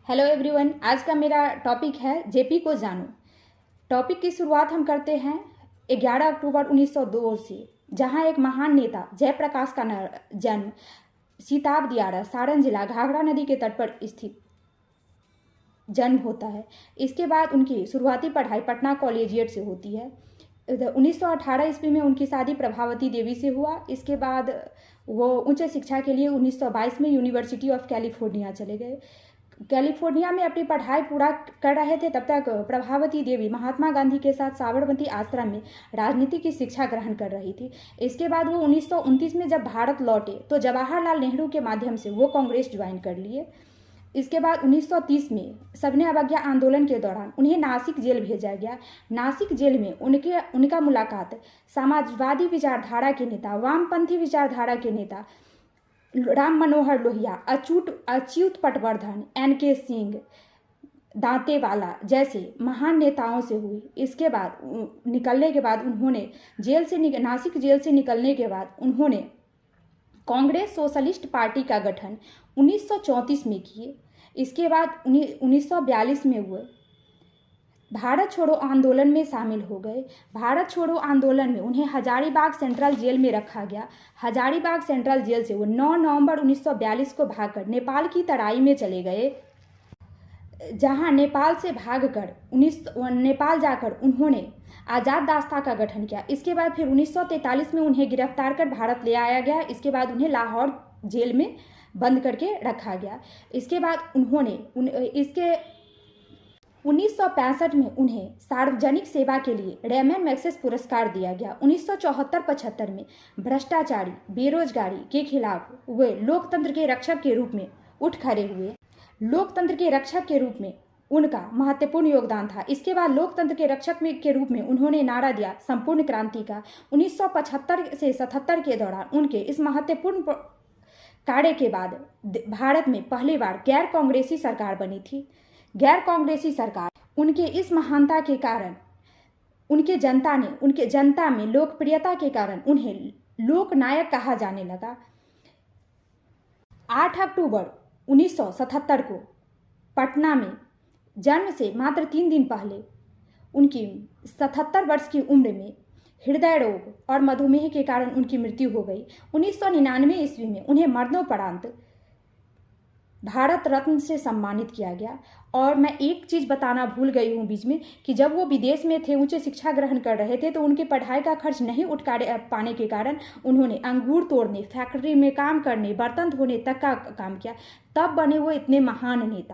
Hello everyone, आज का मेरा टॉपिक है जेपी को जानो। टॉपिक की शुरुआत हम करते हैं 11 अक्टूबर 1902 से, जहां एक महान नेता जयप्रकाश का जन्म सीताब दियारा, सारण जिला, घाघरा नदी के तट पर स्थित जन्म होता है। इसके बाद उनकी शुरुआती पढ़ाई पटना कॉलेजिएट से होती है। 1918 ईस्वी में उनकी शादी प्रभावती देवी से हुआ। इसके बाद वो उच्च शिक्षा के लिए 1922 में यूनिवर्सिटी ऑफ कैलिफोर्निया चले गए। कैलिफोर्निया में अपनी पढ़ाई पूरा कर रहे थे, तब तक प्रभावती देवी महात्मा गांधी के साथ साबरमती आश्रम में राजनीति की शिक्षा ग्रहण कर रही थी। इसके बाद वो 1929 में जब भारत लौटे तो जवाहरलाल नेहरू के माध्यम से वो कांग्रेस ज्वाइन कर लिए। इसके बाद 1930 में सविनय अवज्ञा आंदोलन के दौरान उन्हें नासिक जेल भेजा गया। नासिक जेल में उनका मुलाकात समाजवादी विचारधारा के नेता, वामपंथी विचारधारा के नेता राम मनोहर लोहिया, अच्युत पटवर्धन, एन.के. सिंह, दांतेवाला जैसे महान नेताओं से हुई। इसके बाद निकलने के बाद उन्होंने नासिक जेल से निकलने के बाद उन्होंने कांग्रेस सोशलिस्ट पार्टी का गठन 1934 में किए। इसके बाद 1942 में हुए भारत छोड़ो आंदोलन में शामिल हो गए। भारत छोड़ो आंदोलन में उन्हें हजारीबाग सेंट्रल जेल में रखा गया। हजारीबाग सेंट्रल जेल से वो 9 नवंबर 1942 को भागकर नेपाल की तराई में चले गए, जहां नेपाल से भागकर नेपाल जाकर उन्होंने आज़ाद दास्ता का गठन किया। इसके बाद फिर 1943 में उन्हें गिरफ्तार कर भारत ले आया गया। इसके बाद उन्हें लाहौर जेल में बंद करके रखा गया। इसके बाद 1965 में उन्हें सार्वजनिक सेवा के लिए रेमन मैग्सेसे पुरस्कार दिया गया। 1974-75 में भ्रष्टाचारी, बेरोजगारी के खिलाफ वे लोकतंत्र के रक्षक के रूप में उठ खड़े हुए। लोकतंत्र के रक्षक के रूप में उनका महत्वपूर्ण योगदान था। इसके बाद लोकतंत्र के रक्षक के रूप में उन्होंने नारा दिया संपूर्ण क्रांति का। 1975 से 77 के दौरान उनके इस महत्वपूर्ण कार्य के बाद भारत में पहली बार गैर कांग्रेसी सरकार बनी थी। गैर कांग्रेसी सरकार, उनके इस महानता के कारण उनके जनता में लोकप्रियता के कारण उन्हें लोकनायक कहा जाने लगा। 8 अक्टूबर 1977 को पटना में जन्म से मात्र 3 दिन पहले उनकी 77 वर्ष की उम्र में हृदय रोग और मधुमेह के कारण उनकी मृत्यु हो गई। 1999 ईस्वी में उन्हें मरणोपरांत भारत रत्न से सम्मानित किया गया। और मैं एक चीज़ बताना भूल गई हूँ बीच में, कि जब वो विदेश में थे, उच्च शिक्षा ग्रहण कर रहे थे, तो उनकी पढ़ाई का खर्च नहीं उठ पाने के कारण उन्होंने अंगूर तोड़ने, फैक्ट्री में काम करने, बर्तन धोने तक का काम किया। तब बने वो इतने महान नेता।